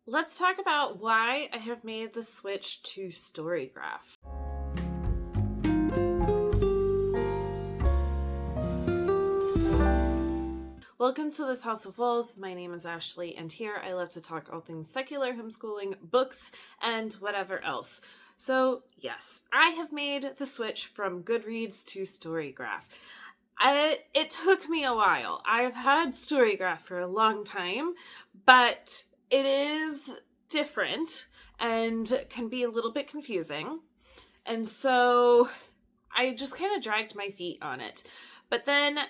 Let's talk about why I have made the switch to StoryGraph. Welcome to this House of Wolves. My name is Ashley, and here I love to talk all things secular, homeschooling, books, and whatever else. So, yes, I have made the switch from Goodreads to StoryGraph. It took me a while. I've had StoryGraph for a long time, but it is different and can be a little bit confusing. And so I just kind of dragged my feet on it. But then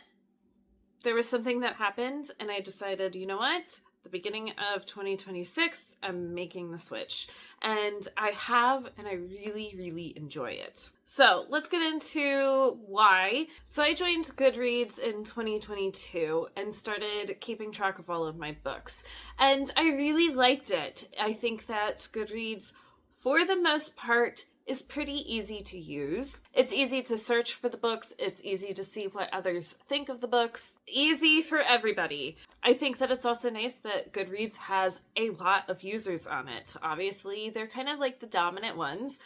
there was something that happened and I decided, you know what? The beginning of 2026, I'm making the switch. And I have, and I really, really enjoy it. So let's get into why. So I joined Goodreads in 2022 and started keeping track of all of my books. And I really liked it. I think that Goodreads, for the most part, is pretty easy to use. It's easy to search for the books. It's easy to see what others think of the books. Easy for everybody. I think that it's also nice that Goodreads has a lot of users on it. Obviously, they're kind of like the dominant ones.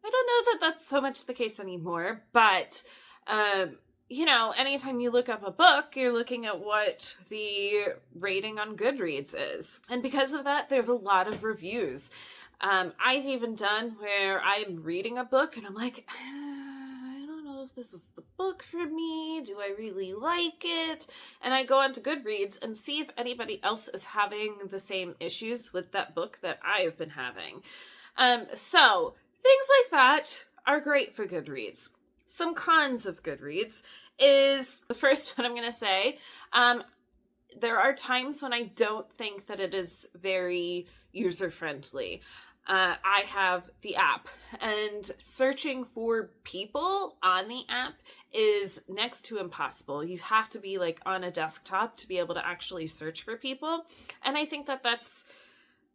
I don't know that that's so much the case anymore, but anytime you look up a book, you're looking at what the rating on Goodreads is. And because of that, there's a lot of reviews. I've even done where I'm reading a book and I'm like, I don't know if this is the book for me. Do I really like it? And I go onto Goodreads and see if anybody else is having the same issues with that book that I have been having. So things like that are great for Goodreads. Some cons of Goodreads is the first one I'm going to say. There are times when I don't think that it is very user-friendly. I have the app, and searching for people on the app is next to impossible. You have to be like on a desktop to be able to actually search for people, and I think that that's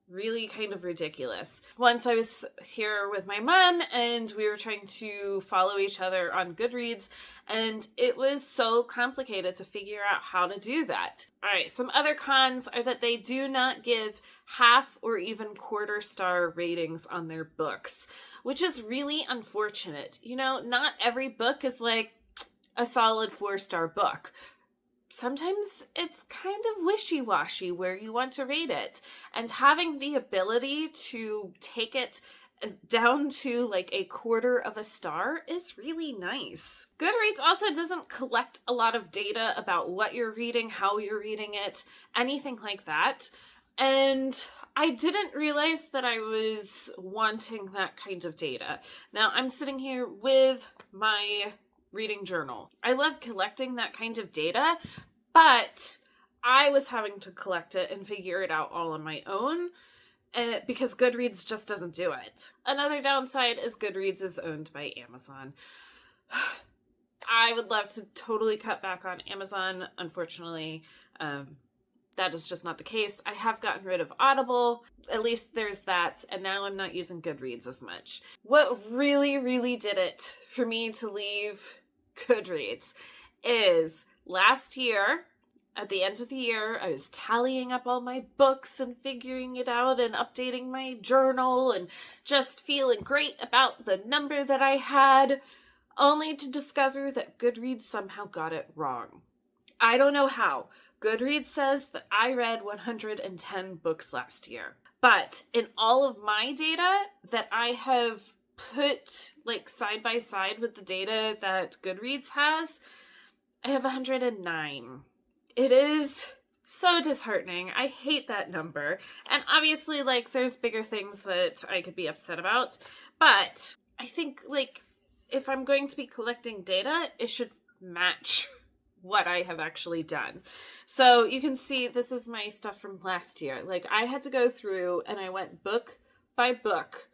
really kind of ridiculous. Once I was here with my mom and we were trying to follow each other on Goodreads, and it was so complicated to figure out how to do that. All right, some other cons are that they do not give half or even quarter star ratings on their books, which is really unfortunate. You know, not every book is like a solid 4-star book. Sometimes it's kind of wishy-washy where you want to rate it. And having the ability to take it down to like a quarter of a star is really nice. Goodreads also doesn't collect a lot of data about what you're reading, how you're reading it, anything like that. And I didn't realize that I was wanting that kind of data. Now I'm sitting here with my reading journal. I love collecting that kind of data, but I was having to collect it and figure it out all on my own because Goodreads just doesn't do it. Another downside is Goodreads is owned by Amazon. I would love to totally cut back on Amazon. Unfortunately, that is just not the case. I have gotten rid of Audible. At least there's that. And now I'm not using Goodreads as much. What really, really did it for me to leave Goodreads is last year, at the end of the year, I was tallying up all my books and figuring it out and updating my journal and just feeling great about the number that I had, only to discover that Goodreads somehow got it wrong. I don't know how. Goodreads says that I read 110 books last year. But in all of my data that I have put like side by side with the data that Goodreads has, I have 109. It is so disheartening. I hate that number. And obviously, like, there's bigger things that I could be upset about. But I think, like, if I'm going to be collecting data, it should match what I have actually done. So you can see this is my stuff from last year. Like, I had to go through and I went book by book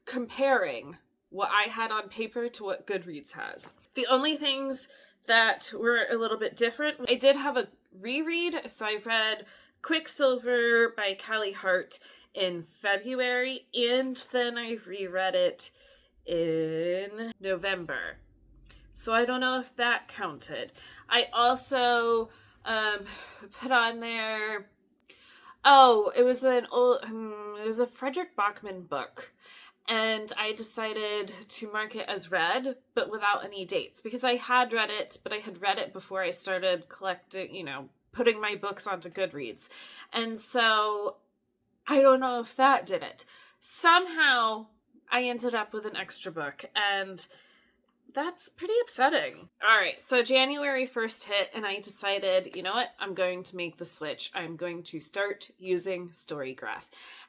comparing what I had on paper to what Goodreads has. The only things that were a little bit different, I did have a reread. So I read Quicksilver by Callie Hart in February, and then I reread it in November. So I don't know if that counted. I also put on there Oh, it was it was a Frederick Bachman book. And I decided to mark it as read, but without any dates, because I had read it, but I had read it before I started collecting, putting my books onto Goodreads. And so I don't know if that did it. Somehow I ended up with an extra book, and that's pretty upsetting. All right, so January 1st hit, and I decided, you know what? I'm going to make the switch. I'm going to start using StoryGraph.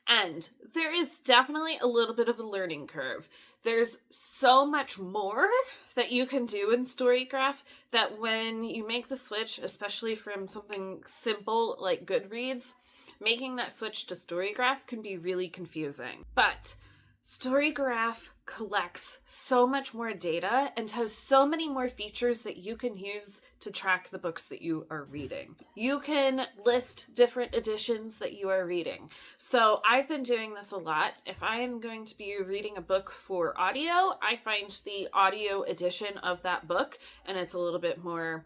And there is definitely a little bit of a learning curve. There's so much more that you can do in StoryGraph that when you make the switch, especially from something simple like Goodreads, making that switch to StoryGraph can be really confusing. But StoryGraph collects so much more data and has so many more features that you can use to track the books that you are reading. You can list different editions that you are reading. So I've been doing this a lot. If I am going to be reading a book for audio, I find the audio edition of that book, and it's a little bit more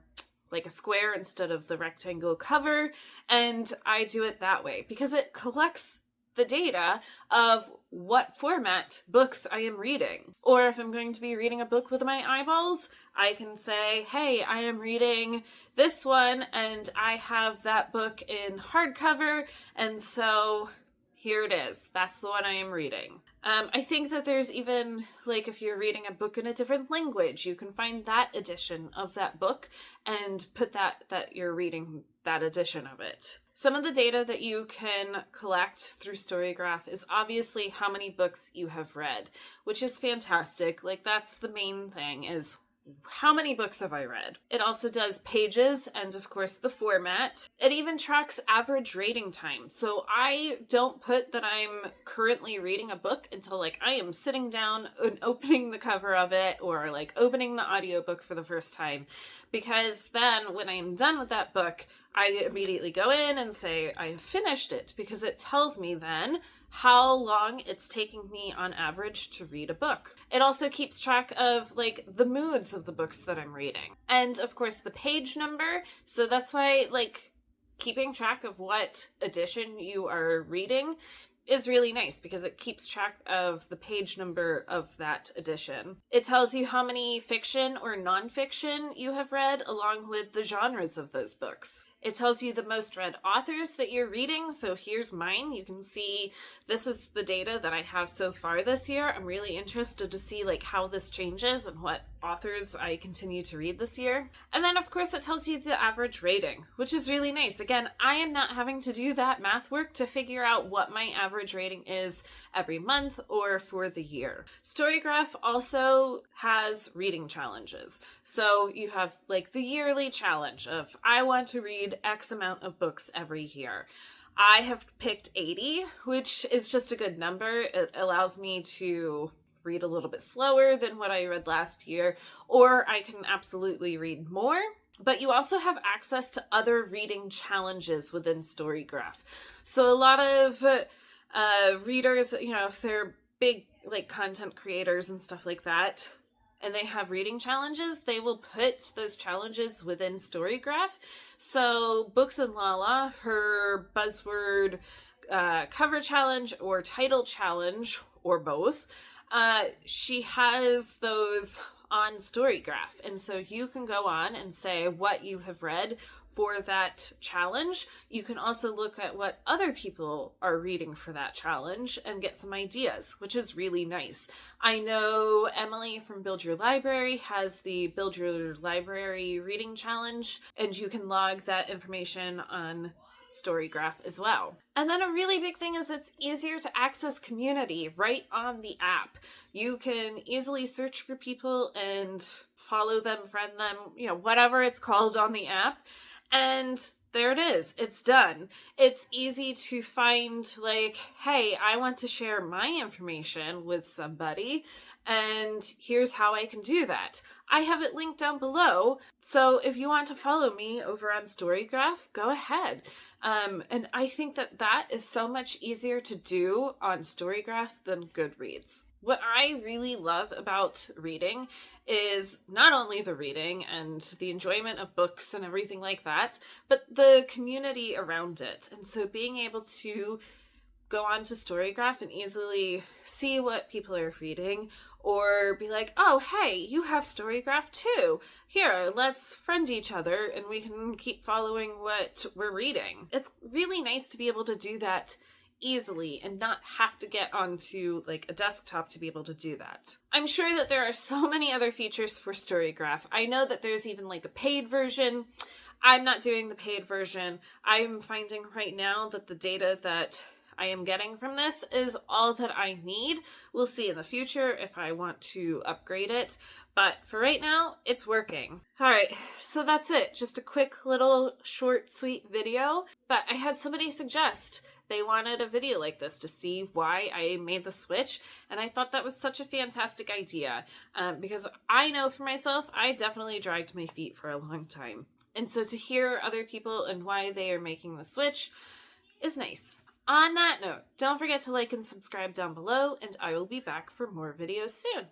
like a square instead of the rectangle cover, and I do it that way because it collects the data of what format books I am reading. Or if I'm going to be reading a book with my eyeballs, I can say, hey, I am reading this one and I have that book in hardcover, and so here it is. That's the one I am reading. I think that there's even, like, if you're reading a book in a different language, you can find that edition of that book and put that you're reading that edition of it. Some of the data that you can collect through StoryGraph is obviously how many books you have read, which is fantastic. Like, that's the main thing, is how many books have I read? It also does pages and, of course, the format. It even tracks average reading time. So I don't put that I'm currently reading a book until, like, I am sitting down and opening the cover of it, or, like, opening the audiobook for the first time. Because then when I am done with that book, I immediately go in and say I have finished it, because it tells me then how long it's taking me on average to read a book. It also keeps track of, like, the moods of the books that I'm reading. And of course the page number. So that's why, like, keeping track of what edition you are reading is really nice, because it keeps track of the page number of that edition. It tells you how many fiction or nonfiction you have read, along with the genres of those books. It tells you the most read authors that you're reading. So here's mine. You can see this is the data that I have so far this year. I'm really interested to see, like, how this changes and what authors I continue to read this year. And then, of course, it tells you the average rating, which is really nice. Again, I am not having to do that math work to figure out what my average rating is every month or for the year. StoryGraph also has reading challenges. So you have, like, the yearly challenge of, I want to read X amount of books every year. I have picked 80, which is just a good number. It allows me to read a little bit slower than what I read last year, or I can absolutely read more. But you also have access to other reading challenges within StoryGraph. So a lot of readers, if they're big, like, content creators and stuff like that, and they have reading challenges, they will put those challenges within StoryGraph. So Books and Lala, her buzzword cover challenge or title challenge, or both, she has those on StoryGraph. And so you can go on and say what you have read for that challenge. You can also look at what other people are reading for that challenge and get some ideas, which is really nice. I know Emily from Build Your Library has the Build Your Library reading challenge, and you can log that information on StoryGraph as well. And then a really big thing is it's easier to access community right on the app. You can easily search for people and follow them, friend them, whatever it's called on the app. And there it is. It's done. It's easy to find, like, hey, I want to share my information with somebody, and here's how I can do that. I have it linked down below. So if you want to follow me over on StoryGraph, go ahead. And I think that that is so much easier to do on StoryGraph than Goodreads. What I really love about reading is not only the reading and the enjoyment of books and everything like that, but the community around it. And so being able to go on to StoryGraph and easily see what people are reading, or be like, oh, hey, you have StoryGraph too. Here, let's friend each other and we can keep following what we're reading. It's really nice to be able to do that easily and not have to get onto like a desktop to be able to do that. I'm sure that there are so many other features for StoryGraph. I know that there's even like a paid version. I'm not doing the paid version. I'm finding right now that the data that I am getting from this is all that I need. We'll see in the future if I want to upgrade it, but for right now, it's working. All right, so that's it. Just a quick little short, sweet video, but I had somebody suggest they wanted a video like this to see why I made the switch, and I thought that was such a fantastic idea, because I know for myself, I definitely dragged my feet for a long time. And so to hear other people and why they are making the switch is nice. On that note, don't forget to like and subscribe down below, and I will be back for more videos soon.